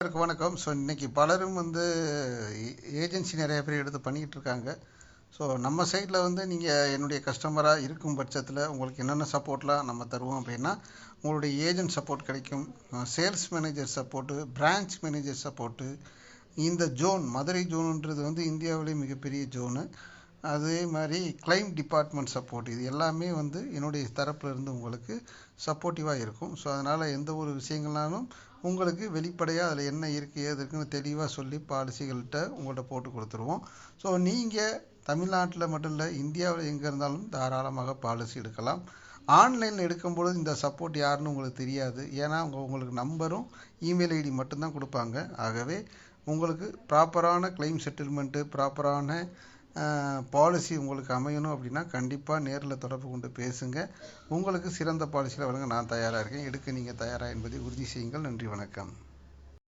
எல்லாருக்கும் வணக்கம். ஸோ இன்றைக்கி பலரும் ஏஜென்சி நிறைய பேர் எடுத்து பண்ணிக்கிட்டு இருக்காங்க. ஸோ நம்ம சைடில் நீங்கள் என்னுடைய கஸ்டமராக இருக்கும் பட்சத்தில் உங்களுக்கு என்னென்ன சப்போர்ட்லாம் நம்ம தருவோம் அப்படின்னா, உங்களுடைய ஏஜென்ட் சப்போர்ட் கிடைக்கும், sales manager support, branch manager support. இந்த ஜோன் மதுரை ஜோனுன்றது இந்தியாவிலே மிகப்பெரிய ஜோனு. அதே மாதிரி கிளைம் டிபார்ட்மெண்ட் சப்போர்ட், இது எல்லாமே என்னுடைய தரப்பில் இருந்து உங்களுக்கு சப்போர்ட்டிவாக இருக்கும். ஸோ அதனால் எந்த ஒரு விஷயங்கள்னாலும் உங்களுக்கு வெளிப்படையாக அதில் என்ன இருக்குது ஏது இருக்குன்னு தெளிவாக சொல்லி பாலிசிகள்கிட்ட உங்கள்கிட்ட போட்டு கொடுத்துருவோம். ஸோ நீங்கள் தமிழ்நாட்டில் மட்டும் இல்லை, இந்தியாவில் எங்கே இருந்தாலும் தாராளமாக பாலிசி எடுக்கலாம். ஆன்லைனில் எடுக்கும்பொழுது இந்த சப்போர்ட் யாருன்னு உங்களுக்கு தெரியாது. ஏன்னா உங்களுக்கு நம்பரும் இமெயில் ஐடி மட்டும்தான் கொடுப்பாங்க. ஆகவே உங்களுக்கு ப்ராப்பரான கிளைம் செட்டில்மெண்ட்டு, ப்ராப்பரான பாலிசி உங்களுக்கு அமையணும் அப்படின்னா கண்டிப்பாக நேரில் தொடர்பு கொண்டு பேசுங்க. உங்களுக்கு சிறந்த பாலிசியில் வழங்க நான் தயாராக இருக்கேன். எடுக்க நீங்கள் தயாராக என்பதை உறுதி செய்யுங்கள். நன்றி, வணக்கம்.